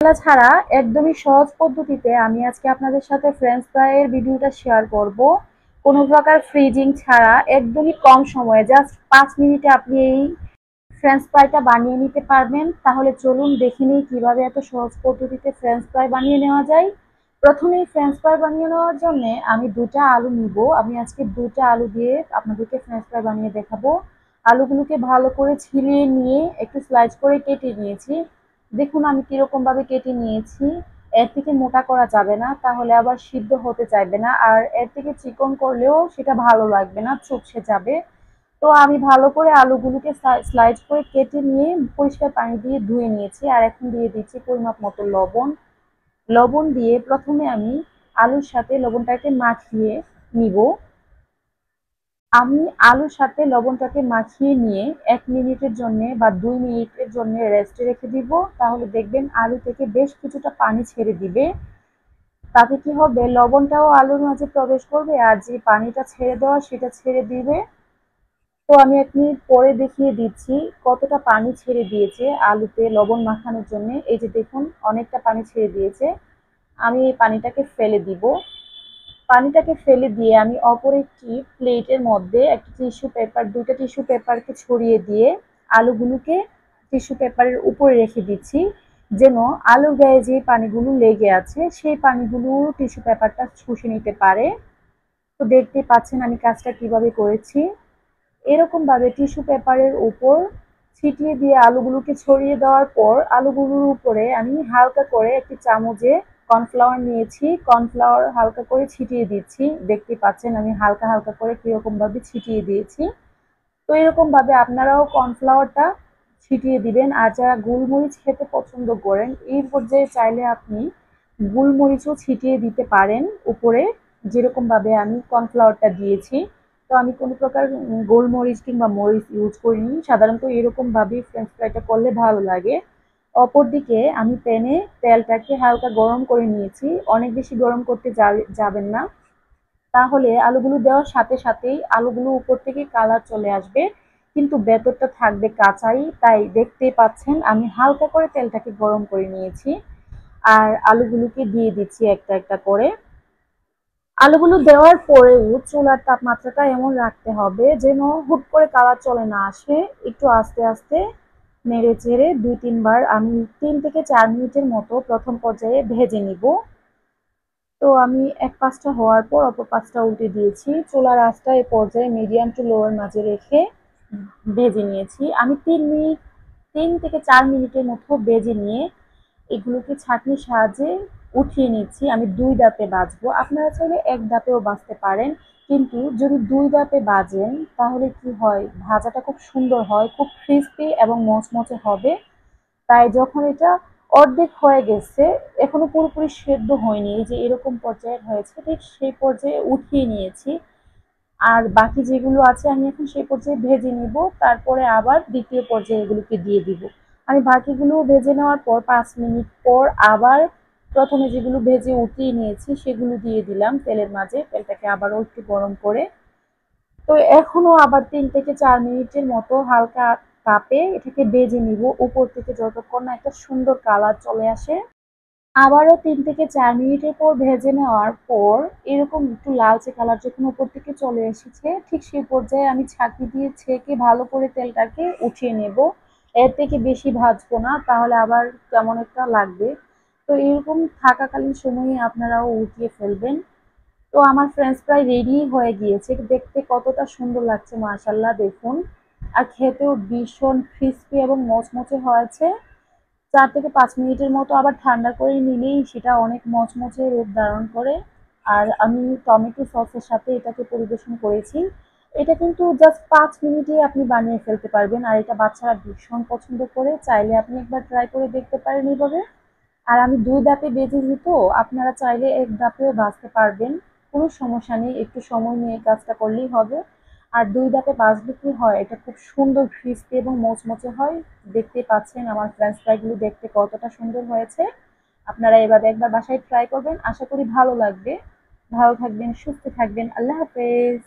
মশলা ছাড়া একদমই সহজ পদ্ধতিতে আমি আজকে আপনাদের সাথে ফ্রেঞ্চ ফ্রাইয়ের ভিডিওটা শেয়ার করব। কোনো প্রকার ফ্রিজিং ছাড়া একদমই কম সময়ে জাস্ট 5 মিনিটে আপনি এই ফ্রেঞ্চ ফ্রাইটা বানিয়ে নিতে পারবেন। তাহলে চলুন দেখে নিই কিভাবে এত সহজ পদ্ধতিতে ফ্রেঞ্চ ফ্রাই বানিয়ে নেওয়া যায়। প্রথমেই ফ্রেঞ্চ ফ্রাই বানিয়ে নেওয়ার জন্য আমি 2টা আলু নিব। আমি আজকে 2টা আলু দিয়ে আপনাদেরকে ফ্রেঞ্চ ফ্রাই বানিয়ে দেখাবো। আলুগুলোকে ভালো করে ছিলিয়ে নিয়ে একটু স্লাইস করে কেটে নিয়েছি। দেখুন আমি কিরকম ভাবে কেটে নিয়েছি। এর থেকে মোটা করা যাবে না, তাহলে আবার সিদ্ধ হতে চাইবে না, আর এর থেকে চিকন করলেও সেটা ভালো লাগবে না, চুপসে যাবে। তো আমি ভালো করে আলুগুলোকে স্লাইস করে কেটে নিয়ে পরিষ্কার পানি দিয়ে ধুয়ে নিয়েছি। আর এখন দিয়ে দিচ্ছি পরিমাপ মতো লবণ। লবণ দিয়ে প্রথমে আমি আলুর সাথে লবণটাকে মাখিয়ে নিব। আমি আলুর সাথে লবণটাকে মাখিয়ে নিয়ে 1 মিনিটের জন্য বা 2 মিনিটের জন্য রেস্টে রেখে দিব। তাহলে দেখবেন আলু থেকে বেশ কিছুটা পানি ছেড়ে দিবে। তাতে কি হবে, লবণটাও আলুর মাঝে প্রবেশ করবে আর যে পানিটা ছেড়ে দেওয়া সেটা ছেড়ে দিবে। তো আমি 1 মিনিট পরে দেখিয়ে দিচ্ছি কতটা পানি ছেড়ে দিয়েছে আলুতে লবণ মাখানোর জন্য। এই যে দেখুন অনেকটা পানি ছেড়ে দিয়েছে। আমি এই পানিটাকে ফেলে দিব। পানিটাকে ফেলে দিয়ে আমি অপর একটি প্লেটের মধ্যে একটা টিস্যু পেপার, 2টা টিস্যু পেপারকে ছড়িয়ে দিয়ে আলুগুলোকে টিস্যু পেপারের উপরে রেখে দিচ্ছি, যেন আলুর গায়ে যে পানিগুলো লেগে আছে সেই পানিগুলো টিস্যু পেপারটা শুষে নিতে পারে। তো দেখতে পাচ্ছেন আমি কাজটা কিভাবে করেছি। এরকম ভাবে টিস্যু পেপারের উপর ছিটিয়ে দিয়ে আলুগুলোকে ছড়িয়ে দেওয়ার পর আলুগুলোর উপরে আমি হালকা করে একটি চামচে কর্নফ্লাওয়ার নিয়েছি। কর্নফ্লাওয়ার হালকা করে ছিটিয়ে দিচ্ছি। দেখতে পাচ্ছেন আমি হালকা হালকা করে কিরকম ভাবে ছিটিয়ে দিয়েছি। তো এরকম ভাবে আপনারাও কর্নফ্লাওয়ারটা ছিটিয়ে দিবেন। আর যারা গোলমরিচ খেতে পছন্দ করেন এই পর্যায়ে চাইলে আপনি গোলমরিচও ছিটিয়ে দিতে পারেন উপরে, যেরকম ভাবে আমি কর্নফ্লাওয়ারটা দিয়েছি। তো আমি কোনো প্রকার গোলমরিচ কিংবা মরিচ ইউজ করিনি, সাধারণত এরকম ভাবেই ফ্রেঞ্চ ফ্রাইটা করলে ভালো লাগে। অপরদিকে আমি প্যানে তেলটাকে হালকা গরম করে নিয়েছি। অনেক বেশি গরম করতে যাবেন না, তাহলে আলুগুলো দেওয়ার সাথে সাথেই আলুগুলো উপর থেকে কালার চলে আসবে, কিন্তু ভেতরটা থাকবে কাঁচাই। তাই দেখতেই পাচ্ছেন আমি হালকা করে তেলটাকে গরম করে নিয়েছি। আর আলুগুলোকে দিয়ে দিচ্ছি একটা একটা করে। আলুগুলো দেওয়ার পরেও চুলার তাপমাত্রাটা এমন রাখতে হবে যেন হুট করে কালার চলে না আসে। একটু আস্তে আস্তে নেড়ে চেড়ে 2-3 বার আমি 3 থেকে 4 মিনিটের মতো প্রথম পর্যায়ে ভেজে নিব। তো আমি এক পাশটা হওয়ার পর অপর পাশটা উল্টে দিয়েছি। চুলার আঁচটা এই পর্যায়ে মিডিয়াম টু লোয়ার মাঝে রেখে ভেজে নিয়েছি। আমি 3 থেকে 4 মিনিটের মতো ভেজে নিয়ে এগুলোকে ছাঁকনির সাহায্যে উঠিয়ে নিচ্ছি। আমি 2 ধাপে ভাজবো, আপনারা চাইলে 1 ধাপেও ভাজতে পারেন, কিন্তু যদি 2 ধাপে ভাজেন তাহলে কি হয়, ভাজাটা খুব সুন্দর হয়, খুব ক্রিস্পি এবং মচমচে হবে। তাই যখন এটা অর্ধেক হয়ে গেছে, এখনো পুরোপুরি সেদ্ধ হয়নি, এই যে এরকম পর্যায়ে হয়েছে, ঠিক সেই পর্যায়ে উঠিয়ে নিয়েছি। আর বাকি যেগুলো আছে আমি এখন সেই পর্যায়ে ভেজে নিব, তারপরে আবার দ্বিতীয় পর্যায়ে এগুলোকে দিয়ে দিব। আমি বাকিগুলো ভেজে নেওয়ার পর 5 মিনিট পর আবার প্রথমে যেগুলো ভেজে উঠিয়ে নিয়েছি সেগুলো দিয়ে দিলাম তেলের মাঝে, তেলটাকে আবারও একটু গরম করে। তো এখনো আবার 3 থেকে 4 মিনিটের মতো হালকা তাপে এটাকে ভেজে নিব, উপর থেকে যতক্ষণ না একটা সুন্দর কালার চলে আসে। আবারও 3 থেকে 4 মিনিটের পর ভেজে নেওয়ার পর এরকম একটু লালচে কালার যখন উপর থেকে চলে এসেছে, ঠিক সেই পর্যায়ে আমি ছাঁকনি দিয়ে ছেঁকে ভালো করে তেলটাকে উঠিয়ে নেব। এর থেকে বেশি ভাজবো না, তাহলে আবার কেমন একটা লাগবে। তো এরকম থাকাকালীন সময়ে আপনারাও উঠিয়ে ফেলবেন। তো আমার ফ্রেঞ্চ ফ্রাই রেডি হয়ে গিয়েছে, দেখতে কতটা সুন্দর লাগছে মাশাআল্লাহ দেখুন। আর খেতেও ভীষণ ক্রিস্পি এবং মচমচে হয়েছে। 4 থেকে 5 মিনিটের মতো আবার ঠান্ডা করে নিলেই সেটা অনেক মচমচে রূপ ধারণ করে। আর আমি টমেটো সসের সাথে এটাকে পরিবেশন করেছি। এটা কিন্তু জাস্ট 5 মিনিটে আপনি বানিয়ে ফেলতে পারবেন, আর এটা বাচ্চারা ভীষণ পছন্দ করে। চাইলে আপনি একবার ট্রাই করে দেখতে পারেন এইভাবে। আর আমি 2 ধাপে ভেজেছি, তো আপনারা চাইলে 1 ধাপেও ভাজতে পারবেন, কোনো সমস্যা নেই, একটু সময় নিয়ে কাজটা করলেই হবে। আর 2 ধাপে ভাজলে কি হয়, এটা খুব সুন্দর ক্রিস্পি এবং মচমচে হয়। দেখতে পাচ্ছেন আমার ফ্রেঞ্চ ফ্রাইগুলো দেখতে কতটা সুন্দর হয়েছে। আপনারা এভাবে একবার বাসায় ট্রাই করবেন, আশা করি ভালো লাগবে। ভালো থাকবেন, সুস্থ থাকবেন, আল্লাহ হাফেজ।